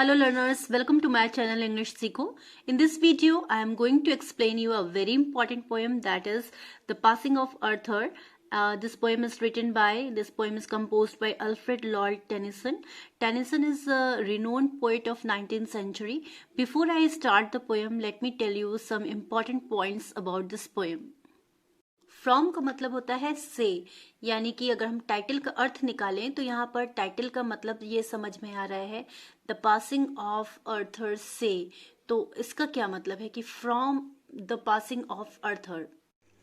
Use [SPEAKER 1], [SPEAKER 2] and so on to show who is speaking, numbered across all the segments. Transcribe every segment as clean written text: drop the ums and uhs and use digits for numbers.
[SPEAKER 1] Hello learners, welcome to my channel English Seekho. In this video, I am going to explain you a very important poem, that is The Passing of Arthur. This poem is composed by Alfred Lord Tennyson. Tennyson is a renowned poet of 19th century. Before I start the poem, let me tell you some important points about this poem. From का मतलब होता है से, यानी कि अगर हम title का अर्थ निकालें तो यहाँ पर टाइटल का मतलब ये समझ में आ रहा है द पासिंग ऑफ अर्थर से। तो इसका क्या मतलब है कि from the passing of Arthur.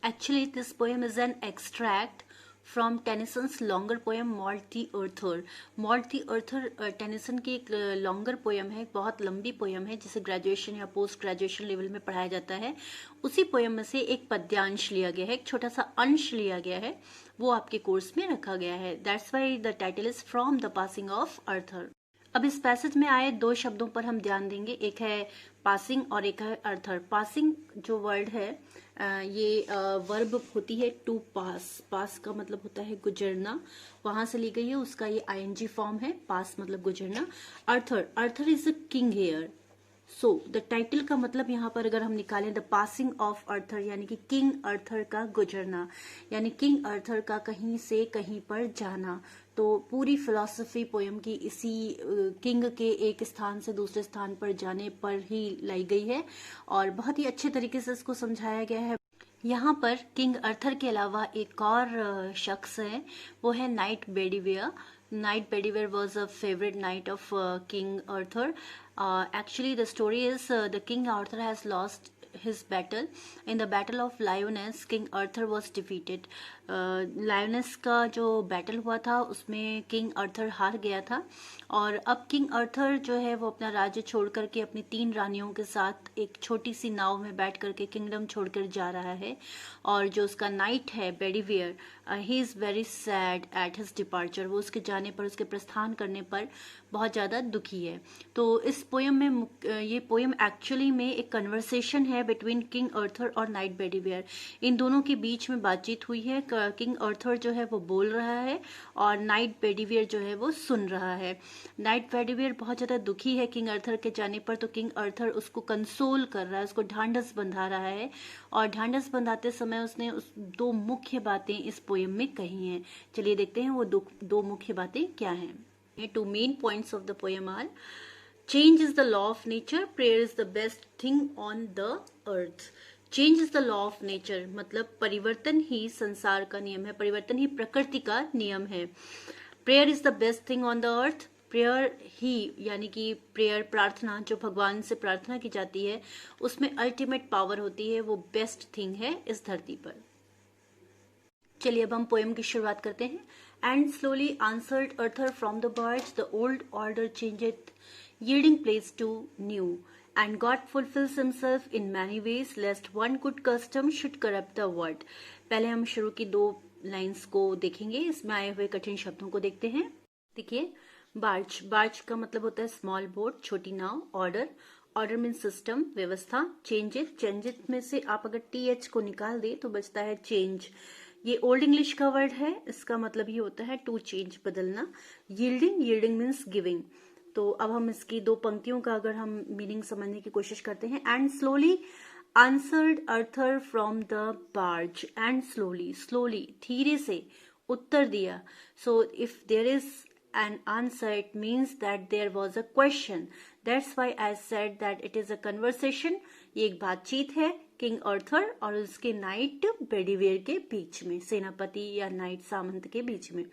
[SPEAKER 1] Actually this poem is an extract from Tennyson's longer poem Morte the Arthur. Morte the Arthur Tennyson की एक लॉन्गर पोएम है, बहुत लंबी पोएम है जिसे ग्रेजुएशन या पोस्ट ग्रेजुएशन लेवल में पढ़ाया जाता है। उसी पोएम में से एक पद्यांश लिया गया है, एक छोटा सा अंश लिया गया है, वो आपके कोर्स में रखा गया है। That's why the title is from the passing of Arthur. अब इस पैसेज में आए दो शब्दों पर हम ध्यान देंगे, एक है पासिंग और एक है अर्थर। पासिंग जो वर्ड है ये वर्ब होती है टू पास। पास का मतलब होता है गुजरना, वहां से ली गई है, उसका ये आईएनजी फॉर्म है, पास मतलब गुजरना। Arthur, Arthur is a king here. So the title का मतलब यहाँ पर अगर हम निकालें द पासिंग ऑफ अर्थर, यानी कि किंग अर्थर का गुजरना, यानी किंग अर्थर का कहीं से कहीं पर जाना। तो पूरी फिलॉसफी पोएम की इसी किंग के एक स्थान से दूसरे स्थान पर जाने पर ही लाई गई है और बहुत ही अच्छे तरीके से इसको समझाया गया है। यहाँ पर किंग अर्थर के अलावा एक और शख्स है, वो है night बेडीवेयर। Knight Bedivere was a favorite knight of King Arthur. Actually, the story is the King Arthur has lost his battle. In the Battle of Lyonesse, King Arthur was defeated. Lioness का जो battle हुआ था उसमें king अर्थर हार गया था और अब किंग अर्थर जो है वो अपना राज्य छोड़ करके अपनी 3 रानियों के साथ एक छोटी सी नाव में बैठ करके किंगडम छोड़कर जा रहा है। और जो उसका नाइट है Bedivere, he is very sad at his departure. वो उसके जाने पर, उसके प्रस्थान करने पर बहुत ज़्यादा दुखी है। तो इस पोएम में ये पोएम एक्चुअली में एक कन्वर्सेशन है बिटवीन किंग अर्थर और नाइट बेडीवेयर। इन दोनों के बीच में बातचीत हुई है। किंग अर्थर जो है वो बोल रहा है और नाइट बेडीवेयर जो है वो सुन रहा है। नाइट बेडीवेयर बहुत ज़्यादा दुखी है किंग अर्थर के जाने पर, तो किंग अर्थर उसको कंसोल कर रहा है, उसको ढांढस बंधा रहा है और ढांढस बंधाते समय उसने उस 2 मुख्य बातें इस पोएम में कही हैं। चलिए देखते हैं वो 2 मुख्य बातें क्या हैं। 2 main points of the poem are: change is the law of nature, prayer is the best thing on the earth. Change is the law of nature मतलब परिवर्तन ही संसार का नियम है, परिवर्तन ही प्रकृति का नियम है। Prayer is the best thing on the earth, prayer ही यानी कि प्रेयर प्रार्थना, जो भगवान से प्रार्थना की जाती है उसमें अल्टीमेट पावर होती है, वो बेस्ट थिंग है इस धरती पर। चलिए अब हम पोएम की शुरुआत करते हैं। And slowly answered Arthur from the birds, the old order changeth, yielding place to new, and God fulfills himself in many ways, lest one good custom should corrupt the word. पहले हम शुरू की 2 lines को देखेंगे, इसमें आए हुए कठिन शब्दों को देखते हैं। देखिए, बार्ज, बार्ज का मतलब होता है स्मॉल बोट, छोटी नाव। ऑर्डर, ऑर्डर मीन सिस्टम, व्यवस्था। चेंजित, चेंजित में से आप अगर TH को निकाल दे तो बचता है चेंज। ये ओल्ड इंग्लिश का वर्ड है, इसका मतलब ये होता है टू चेंज, बदलना। Yielding, yielding means giving. तो अब हम इसकी 2 पंक्तियों का अगर हम मीनिंग समझने की कोशिश करते हैं। And slowly answered Arthur from the barge, and slowly, slowly धीरे से उत्तर दिया। So if there is an answer it means that there was a question, that's why I said that it is a conversation. ये एक बातचीत है king अर्थर और उसके नाइट बेडीवेयर के बीच में, सेनापति या नाइट सामंत के बीच में।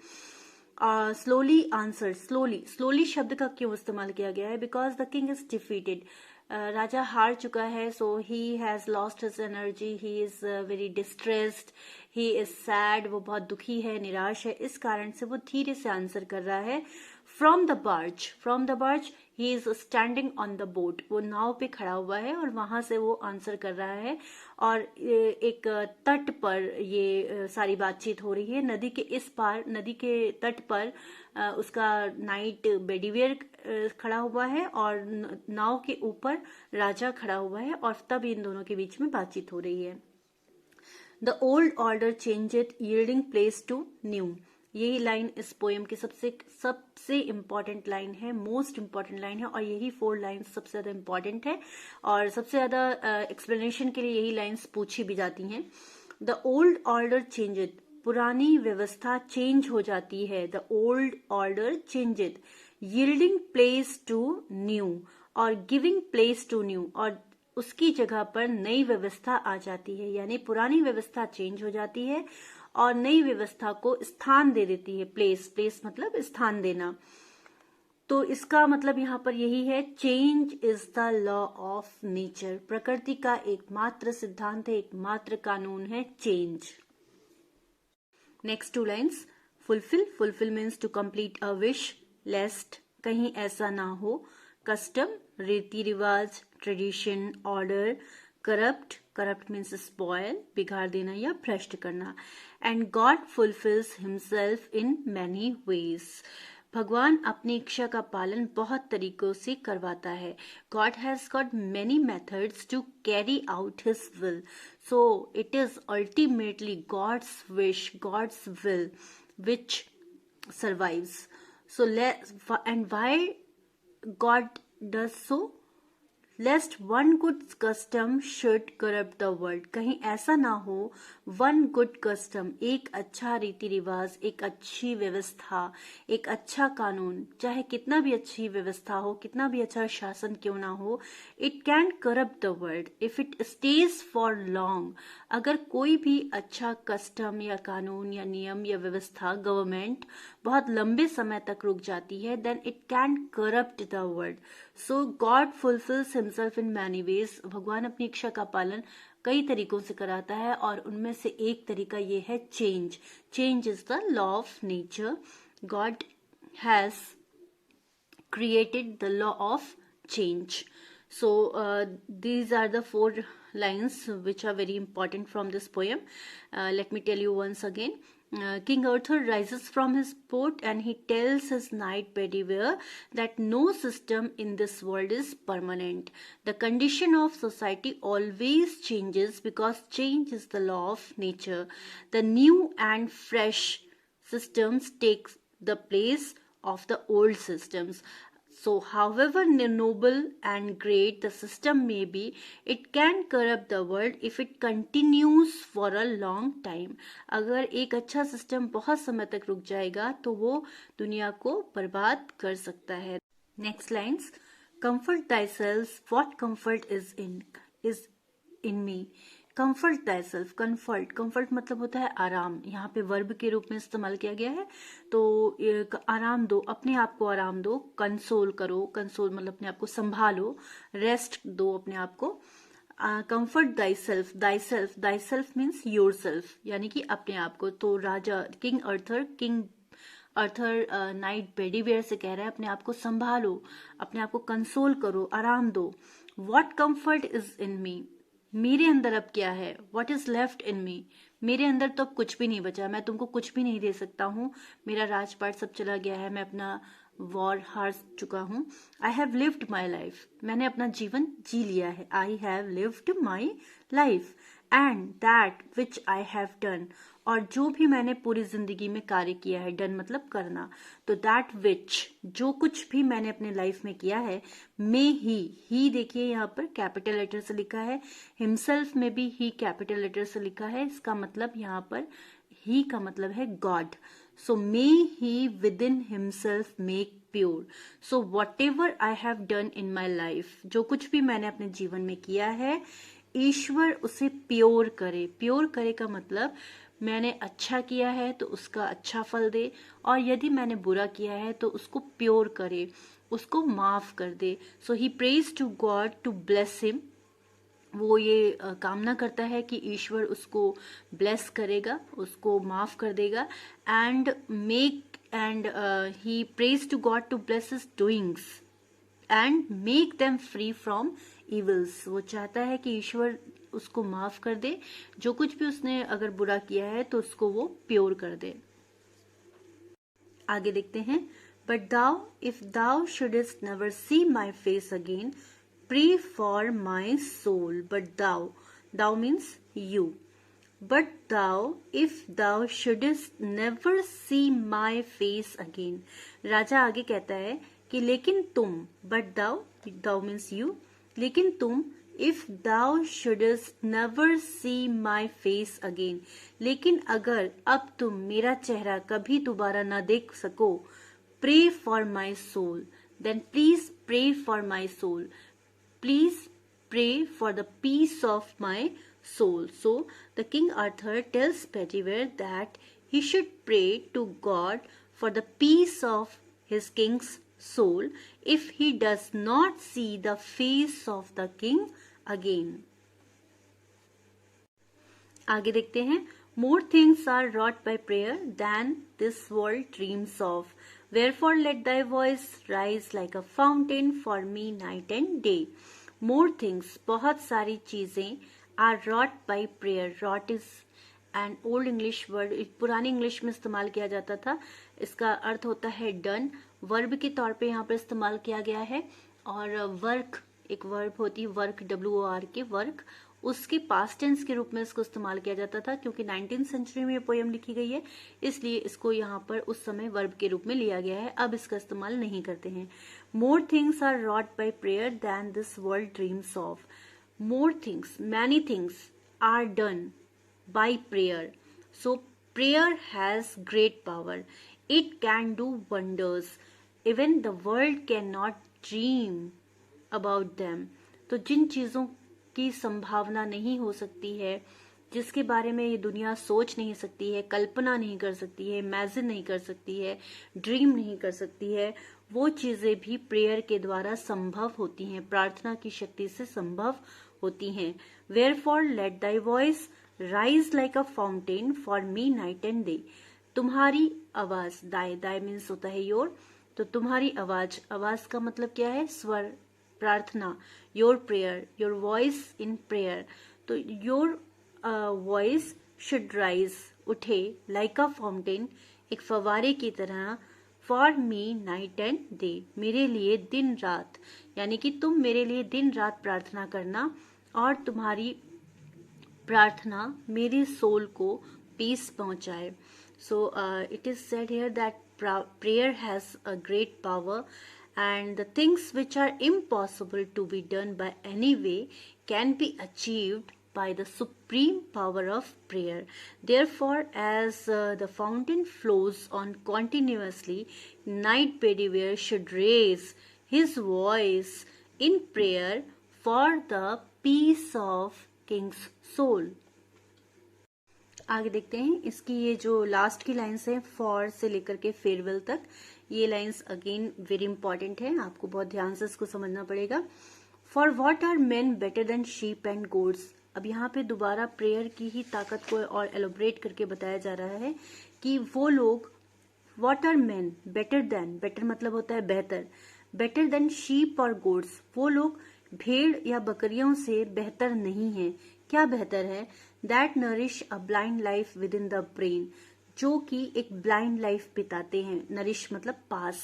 [SPEAKER 1] स्लोली आंसर, स्लोली, स्लोली शब्द का क्यों इस्तेमाल किया गया है? Because the king is defeated, राजा हार चुका है। So he has lost his energy, he is very distressed, he is sad, वो बहुत दुखी है, निराश है, इस कारण से वो धीरे से आंसर कर रहा है। From the barge, from the barge he is standing on the boat, वो नाव पे खड़ा हुआ है और वहां से वो आंसर कर रहा है। और एक तट पर ये सारी बातचीत हो रही है, नदी के इस पार, नदी के तट पर उसका नाइट बेडीवेयर खड़ा हुआ है और नाव के ऊपर राजा खड़ा हुआ है और तब इन दोनों के बीच में बातचीत हो रही है। The old order changeth, yielding place to new, यही लाइन इस पोएम की सबसे इम्पॉर्टेंट लाइन है, मोस्ट इम्पॉर्टेंट लाइन है, और यही 4 लाइन्स सबसे ज्यादा इम्पॉर्टेंट है और सबसे ज्यादा एक्सप्लेनेशन के लिए यही लाइन्स पूछी भी जाती हैं। द ओल्ड ऑर्डर चेंजेड, पुरानी व्यवस्था चेंज हो जाती है। The old order changed, yielding place to new और गिविंग प्लेस टू न्यू, और उसकी जगह पर नई व्यवस्था आ जाती है, यानी पुरानी व्यवस्था चेंज हो जाती है और नई व्यवस्था को स्थान दे देती है। प्लेस मतलब स्थान देना। तो इसका मतलब यहाँ पर यही है, change is the law of nature. प्रकृति का एकमात्र सिद्धांत है, एकमात्र कानून है change. Next 2 lines, fulfill means to complete a wish, lest कहीं ऐसा ना हो, कस्टम रीति रिवाज, tradition, order, corrupt means spoil बिगाड़ देना या भ्रष्ट करना, and God fulfills himself in many ways, भगवान अपनी इच्छा का पालन बहुत तरीकों से करवाता है। God has got many methods to carry out his will, so it is ultimately God's wish, God's will which survives. So and why God does so? Lest one good custom should corrupt the world. कहीं ऐसा ना हो, one good custom, एक अच्छा रीति रिवाज, एक अच्छी व्यवस्था, एक अच्छा कानून, चाहे कितना भी अच्छी व्यवस्था हो, कितना भी अच्छा शासन क्यों ना हो, it can corrupt the world if it stays for long. अगर कोई भी अच्छा कस्टम या कानून या नियम या व्यवस्था, गवर्नमेंट बहुत लंबे समय तक रुक जाती है, then it can corrupt the world. So God fulfills himself in many ways. भगवान अपनी इच्छा का पालन कई तरीकों से कराता है और उनमें से एक तरीका ये है change. Change is the law of nature. God has created the law of change. So these are the 4 lines which are very important from this poem. Let me tell you once again. King Arthur rises from his boat and he tells his knight Bedivere that no system in this world is permanent. The condition of society always changes because change is the law of nature. The new and fresh systems take the place of the old systems. So however noble and great the system may be, it can corrupt the world if it continues for a long time. अगर एक अच्छा system बहुत समय तक रुक जाएगा तो वो दुनिया को बर्बाद कर सकता है. Next lines. Comfort thyself. What comfort is in me? Comfort thy self. Comfort मतलब होता है आराम. यहाँ पे वर्ब के रूप में इस्तेमाल किया गया है. तो आराम दो, अपने आप को आराम दो. कंसोल करो. कंसोल मतलब अपने आप को संभालो. रेस्ट दो अपने आप को. Comfort thy self. Thy self means your self, यानी कि अपने आप को. तो राजा किंग अर्थर नाइट बेडीवेयर से कह रहा है अपने आप को संभालो, अपने आप को कंसोल करो, आराम दो. व्हाट कंफर्ट इज इन मी. मेरे अंदर अब क्या है. वॉट इज लेफ्ट इन मी. मेरे अंदर तो अब कुछ भी नहीं बचा. मैं तुमको कुछ भी नहीं दे सकता हूँ. मेरा राजपाट सब चला गया है. मैं अपना वॉर हार चुका हूँ. I have lived my life. मैंने अपना जीवन जी लिया है. I have lived my life and that which I have done. और जो भी मैंने पूरी जिंदगी में कार्य किया है. डन मतलब करना. तो दैट विच, जो कुछ भी मैंने अपने लाइफ में किया है. में ही देखिए यहाँ पर कैपिटल लेटर से लिखा है. हिमसेल्फ में भी ही कैपिटल लेटर से लिखा है. इसका मतलब यहाँ पर ही का मतलब है God. So may he with in himself make pure. So what ever I have done in my life, जो कुछ भी मैंने अपने जीवन में किया है, ईश्वर उसे प्योर करे. प्योर करे का मतलब मैंने अच्छा किया है तो उसका अच्छा फल दे, और यदि मैंने बुरा किया है तो उसको प्योर करे, उसको माफ कर दे. So he prays to God to bless him. वो ये कामना करता है कि ईश्वर उसको ब्लेस करेगा, उसको माफ कर देगा. And he prays to God to bless his doings and make them free from evils. वो चाहता है कि ईश्वर उसको माफ कर दे, जो कुछ भी उसने अगर बुरा किया है तो उसको वो प्योर कर दे. आगे देखते हैं. But thou, if thou shouldst never see my face again, pray for my soul. But thou means you. But thou, if thou shouldest never see my face again. राजा आगे कहता है कि लेकिन तुम, but thou means you, लेकिन तुम, if thou shouldest never see my face again, लेकिन अगर अब तुम मेरा चेहरा कभी दोबारा ना देख सको, pray for my soul, then please pray for my soul. Please pray for the peace of my soul. So the King Arthur tells Bedivere that he should pray to God for the peace of his king's soul if he does not see the face of the king again. आगे देखते हैं. More things are wrought by prayer than this world dreams of. Wherefore let thy voice rise like a fountain for me night and day. More things, बहुत सारी चीजें, are wrought by prayer. Wrought is an old English word. पुरानी English में इस्तेमाल किया जाता था. इसका अर्थ होता है डन. वर्ब के तौर पे यहाँ पर इस्तेमाल किया गया है. और वर्क, एक वर्ब होती है वर्क, WORK, वर्क, उसके पास्ट टेंस के रूप में इसको इस्तेमाल किया जाता था. क्योंकि 19वीं सेंचुरी में ये पोयम लिखी गई है, इसलिए इसको यहाँ पर उस समय वर्ब के रूप में लिया गया है. अब इसका इस्तेमाल नहीं करते हैं. More things are wrought by prayer than this world dreams of. More things, many things are done by prayer. So prayer has great power. It can do wonders. Even the world cannot dream about them. तो जिन चीजों की संभावना नहीं हो सकती है, जिसके बारे में ये दुनिया सोच नहीं सकती है, कल्पना नहीं कर सकती है, इमेजिन नहीं कर सकती है, ड्रीम नहीं कर सकती है, वो चीजें भी प्रेयर के द्वारा संभव होती हैं, प्रार्थना की शक्ति से संभव होती हैं. Wherefore let thy voice rise like a fountain for me night and day. तुम्हारी आवाज, दाय मीन्स होता है योर, तो तुम्हारी आवाज, आवाज का मतलब क्या है? स्वर, प्रार्थना. Your prayer, your voice in prayer, तो योर वॉइस शुड राइज, उठे, लाइक अ फाउंटेन, एक फवारे की तरह, for me night and day, मेरे लिए दिन रात, यानी कि तुम मेरे लिए दिन रात प्रार्थना करना और तुम्हारी प्रार्थना मेरी सोल को पीस पहुंचाए. सो it is said here that prayer has a great power, and the things which are impossible to be done by any way can be achieved by the supreme power of prayer. Therefore, as the fountain flows on continuously, Knight Bedivere should raise his voice in prayer for the peace of king's soul. आगे देखते हैं. इसकी ये जो last की lines हैं, for से लेकर के फेयरवेल तक, ये लाइन्स अगेन वेरी इंपॉर्टेंट है, आपको बहुत ध्यान से इसको समझना पड़ेगा. For what are men better than sheep and goats. अब यहाँ पे दोबारा प्रेयर की ही ताकत को और एलोबरेट करके बताया जा रहा है कि वो लोग, what are men better than, better मतलब होता है बेहतर, बेटर देन शीप और गोट्स, वो लोग भेड़ या बकरियों से बेहतर नहीं है. क्या बेहतर है? That nourish a blind life within the brain, जो कि एक ब्लाइंड लाइफ बिताते हैं. नरिश मतलब पास,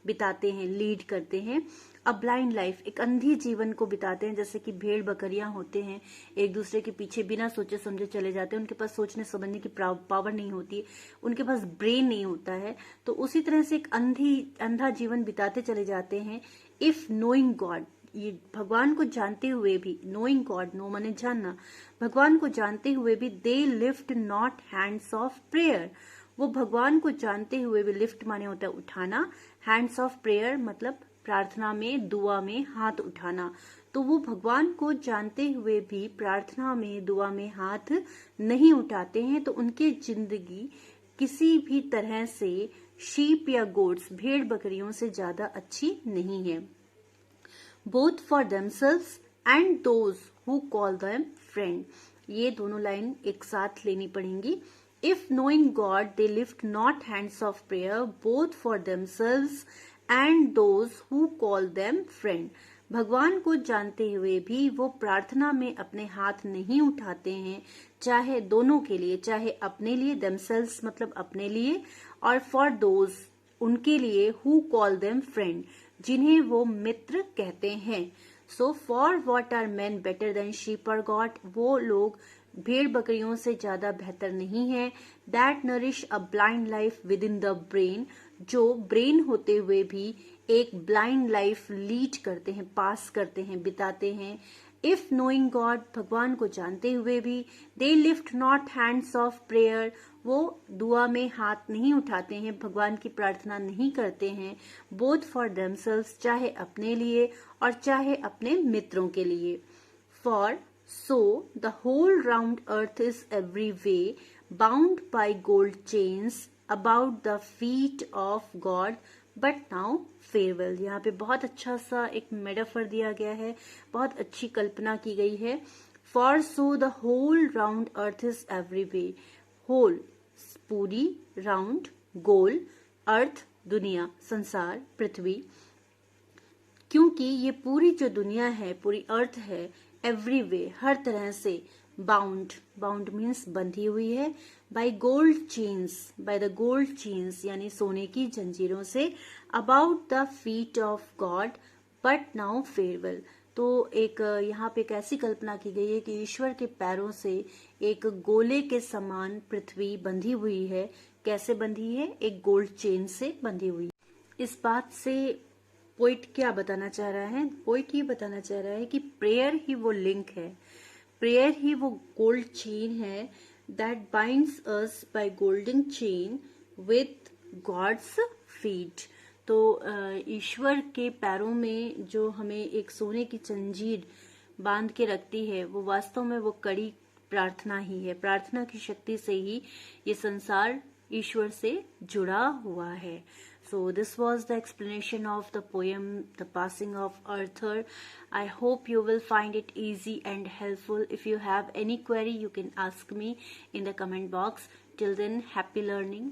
[SPEAKER 1] बिताते हैं, लीड करते हैं. अ ब्लाइंड लाइफ, एक अंधी जीवन को बिताते हैं. जैसे कि भेड़ बकरियां होते हैं, एक दूसरे के पीछे बिना सोचे समझे चले जाते हैं, उनके पास सोचने समझने की पावर नहीं होती, उनके पास ब्रेन नहीं होता है. तो उसी तरह से एक अंधा जीवन बिताते चले जाते हैं. इफ नोइंग गॉड, ये भगवान को जानते हुए भी, नोइंग गॉड, नो माने जानना, भगवान को जानते हुए भी, they lift not hands of prayer, वो भगवान को जानते हुए भी, लिफ्ट माने होता है उठाना, हैंड्स ऑफ प्रेयर मतलब प्रार्थना में, दुआ में हाथ उठाना. तो वो भगवान को जानते हुए भी प्रार्थना में, दुआ में हाथ नहीं उठाते हैं. तो उनकी जिंदगी किसी भी तरह से शीप या गोट्स, भेड़ बकरियों से ज्यादा अच्छी नहीं है. both for themselves and those who call them friend. ये दोनों लाइन एक साथ लेनी पड़ेंगी. If knowing God they lift not hands of prayer both for themselves and those who call them friend. भगवान को जानते हुए भी वो प्रार्थना में अपने हाथ नहीं उठाते हैं, चाहे दोनों के लिए, चाहे अपने लिए, themselves मतलब अपने लिए, और for those उनके लिए, who call them friend जिन्हें वो मित्र कहते हैं. So for what are men better than sheep और गॉट, वो लोग भेड़ बकरियों से ज्यादा बेहतर नहीं है। That nourish a blind life within the brain, जो ब्रेन होते हुए भी एक ब्लाइंड लाइफ लीड करते हैं, पास करते हैं, बिताते हैं। इफ नोइंग गॉड, भगवान को जानते हुए भी, they lift not hands of prayer, वो दुआ में हाथ नहीं उठाते हैं, भगवान की प्रार्थना नहीं करते हैं। बोथ फॉर देमसेल्व्स, चाहे अपने लिए और चाहे अपने मित्रों के लिए। For so the whole round earth is every way bound by gold chains about the feet of God, but now farewell. यहाँ पे बहुत अच्छा सा एक मेटाफर दिया गया है, बहुत अच्छी कल्पना की गई है। For so the whole round earth is every way, whole पूरी, राउंड गोल, अर्थ दुनिया, संसार, पृथ्वी, क्योंकि ये पूरी जो दुनिया है, पूरी अर्थ है, एवरी वे हर तरह से, बाउंड, बाउंड मीन्स बंधी हुई है, by gold chains, by the gold chains यानी सोने की जंजीरों से, about the feet of God, but now farewell. तो एक यहाँ पे एक ऐसी कल्पना की गई है कि ईश्वर के पैरों से एक गोले के समान पृथ्वी बंधी हुई है। कैसे बंधी है? एक गोल्ड चेन से बंधी हुई। इस बात से पोइट क्या बताना चाह रहा है? पोइट ये बताना चाह रहा है कि प्रेयर ही वो लिंक है, प्रेयर ही वो गोल्ड चेन है that binds us by golden chain with God's feet. तो ईश्वर के पैरों में जो हमें एक सोने की जंजीर बांध के रखती है, वो वास्तव में वो कड़ी प्रार्थना ही है। प्रार्थना की शक्ति से ही ये संसार ईश्वर से जुड़ा हुआ है। So this was the explanation of the poem The Passing of Arthur. I hope you will find it easy and helpful. If you have any query, you can ask me in the comment box. Till then, happy learning.